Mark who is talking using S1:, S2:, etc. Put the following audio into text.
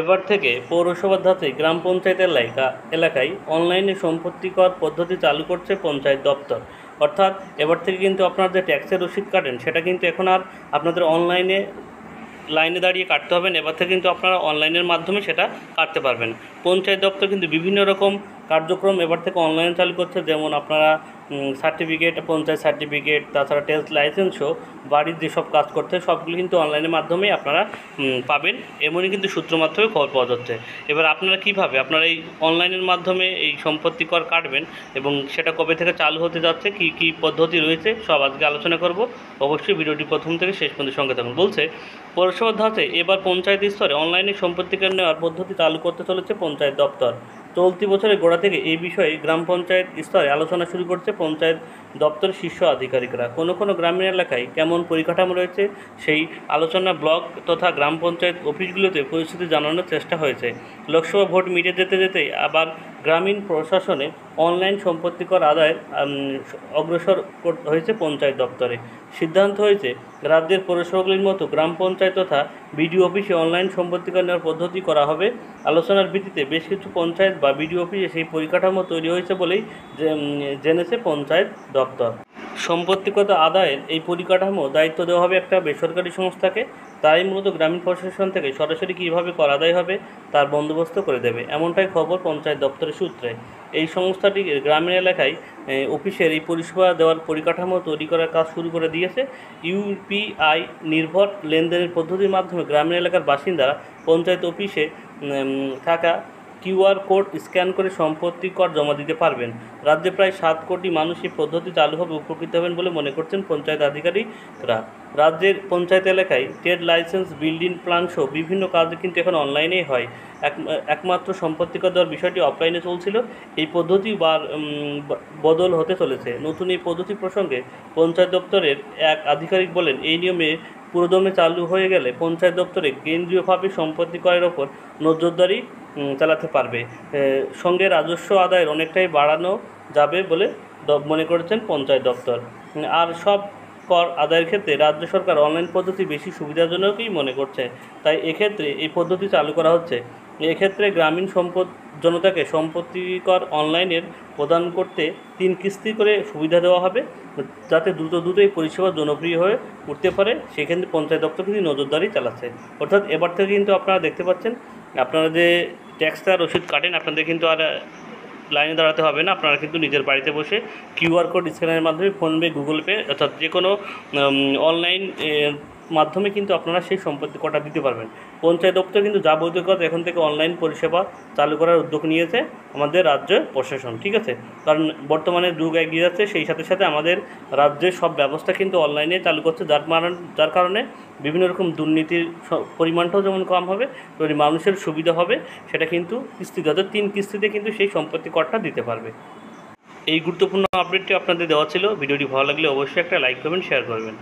S1: এবার থেকে পৌরসভার ধাঁচে গ্রাম পঞ্চায়েত এলাকায় অনলাইনে সম্পত্তি কর পদ্ধতি চালু করছে পঞ্চায়েত দপ্তর। অর্থাৎ এবার থেকে কিন্তু আপনার যে ট্যাক্সের রসিদ কাটেন সেটা কিন্তু এখন আর আপনাদের অনলাইনে লাইনে দাঁড়িয়ে কাটতে হবে না। এবার থেকে কিন্তু আপনারা অনলাইনের মাধ্যমে সেটা কাটতে পারবেন। পঞ্চায়েত দপ্তর কিন্তু বিভিন্ন রকম কার্যক্রম এবার থেকে অনলাইনে চালু করছে, যেমন আপনারা সার্টিফিকেট, পঞ্চায়েত সার্টিফিকেট, তাছাড়া টেস্ট লাইসেন্সও বাড়ির যেসব কাজ করতে হয় সবগুলো কিন্তু অনলাইনের মাধ্যমেই আপনারা পাবেন। এমনই কিন্তু সূত্র মাধ্যমে খবর পাওয়া যাচ্ছে। এবার আপনারা কীভাবে আপনারা এই অনলাইনের মাধ্যমে এই সম্পত্তি কর কাটবেন এবং সেটা কবে থেকে চালু হতে যাচ্ছে, কী কী পদ্ধতি রয়েছে, সব আজকে আলোচনা করব। অবশ্যই ভিডিওটি প্রথম থেকে শেষ পর্যন্ত সঙ্গে থাকুন। বলছে পৌরসভার ধাঁচে এবার পঞ্চায়েত স্তরে অনলাইনে সম্পত্তি কর নেওয়ার পদ্ধতি চালু করতে চলেছে পঞ্চায়েত দপ্তর। চলতি বছরের গোড়া থেকে এই বিষয়ে গ্রাম পঞ্চায়েত স্তরে আলোচনা শুরু করছে পঞ্চায়েত দপ্তরের শীর্ষ আধিকারিকরা। কোনো গ্রামীণ এলাকায় কেমন পরিকাঠামো রয়েছে সেই আলোচনা ব্লক তথা গ্রাম পঞ্চায়েত অফিসগুলোতে পরিস্থিতি জানানোর চেষ্টা হয়েছে। লোকসভা ভোট মিটে যেতেই আবার গ্রামীণ প্রশাসনে অনলাইন সম্পত্তি কর আদায়ের অগ্রসর হয়েছে পঞ্চায়েত দপ্তরে। সিদ্ধান্ত হয়েছে রাজ্যের পৌরসভাগুলির মতো গ্রাম পঞ্চায়েত তথা বিডিও অফিসে অনলাইন সম্পত্তি কর নেওয়ার পদ্ধতি করা হবে। আলোচনার ভিত্তিতে বেশ কিছু পঞ্চায়েত বা বিডিও অফিসে সেই পরিকাঠামো তৈরি হয়েছে বলেই জেনেছে পঞ্চায়েত দপ্তর। সম্পত্তি কর আদায়ের এই পরিকাঠামো দায়িত্ব দেওয়া হবে একটা বেসরকারি সংস্থাকে। তাই মূলত গ্রামীণ প্রশাসন থেকে সরাসরি কীভাবে কর আদায় হবে তার বন্দোবস্ত করে দেবে, এমনটাই খবর পঞ্চায়েত দপ্তরের সূত্রে। এই সংস্থাটি গ্রামীণ এলাকায় অফিসের এই পরিষেবা দেওয়ার পরিকাঠামো তৈরি করার কাজ শুরু করে দিয়েছে। ইউপিআই নির্ভর লেনদেনের পদ্ধতির মাধ্যমে গ্রামীণ এলাকার বাসিন্দারা পঞ্চায়েত অফিসে থাকা কিউআর কোড স্ক্যান করে সম্পত্তি কর জমা দিতে পারবেন। রাজ্যে প্রায় 7 কোটি মানুষ এই পদ্ধতি চালু হবে উপকৃত হবেন বলে মনে করছেন পঞ্চায়েত আধিকারিকরা। রাজ্যের পঞ্চায়েত এলাকায় ট্রেড লাইসেন্স, বিল্ডিং প্ল্যান সহ বিভিন্ন কাজ কিন্তু এখন অনলাইনেই হয়। একমাত্র সম্পত্তি কর দেওয়ার বিষয়টি অফলাইনে চলছিল। এই পদ্ধতি বদল হতে চলেছে। নতুন এই পদ্ধতি প্রসঙ্গে পঞ্চায়েত দপ্তরের এক আধিকারিক বলেন, এই নিয়মে পুরোদমে চালু হয়ে গেলে পঞ্চায়েত দপ্তরে কেন্দ্রীয়ভাবে সম্পত্তি করের ওপর নজরদারি চালাতে পারবে। সঙ্গে রাজস্ব আদায়ের অনেকটাই বাড়ানো যাবে বলে মনে করেছেন পঞ্চায়েত দপ্তর। আর সব কর আদায়ের ক্ষেত্রে রাজ্য সরকার অনলাইন পদ্ধতি বেশি সুবিধাজনকই মনে করছে, তাই এক্ষেত্রে এই পদ্ধতি চালু করা হচ্ছে। এক্ষেত্রে গ্রামীণ জনতাকে সম্পত্তি কর অনলাইনের প্রদান করতে 3 কিস্তি করে সুবিধা দেওয়া হবে, যাতে দ্রুত এই পরিষেবা জনপ্রিয় হয়ে উঠতে পারে। সেক্ষেত্রে পঞ্চায়েত দপ্তর কিন্তু নজরদারি চালাচ্ছে। অর্থাৎ এবার থেকে কিন্তু আপনারা দেখতে পাচ্ছেন, আপনারা যে ট্যাক্সটা রসিদ কাটেন আপনাদের কিন্তু আর লাইনে দাঁড়াতে হবে না। আপনারা কিন্তু নিজের বাড়িতে বসে কিউআর কোড স্ক্যানের মাধ্যমে ফোনপে, গুগল পে অর্থাৎ যে কোনো অনলাইন মাধ্যমে কিন্তু আপনারা সেই সম্পত্তি করটা দিতে পারবেন। পঞ্চায়েত দপ্তর কিন্তু যাবতীয় কাজ এখন থেকে অনলাইন পরিষেবা চালু করার উদ্যোগ নিয়েছে আমাদের রাজ্য প্রশাসন, ঠিক আছে। কারণ বর্তমানে যুগ এগিয়ে যাচ্ছে, সেই সাথে আমাদের রাজ্যের সব ব্যবস্থা কিন্তু অনলাইনে চালু করছে, যার কারণে বিভিন্ন রকম দুর্নীতির পরিমাণটাও যেমন কম হবে, তেমনি মানুষের সুবিধা হবে। সেটা কিন্তু কিস্তিতে, অর্থাৎ 3 কিস্তিতে কিন্তু সেই সম্পত্তি করটা দিতে পারবে। এই গুরুত্বপূর্ণ আপডেটটি আপনাদের দেওয়া ছিল। ভিডিওটি ভালো লাগলে অবশ্যই একটা লাইক করবেন, শেয়ার করবেন।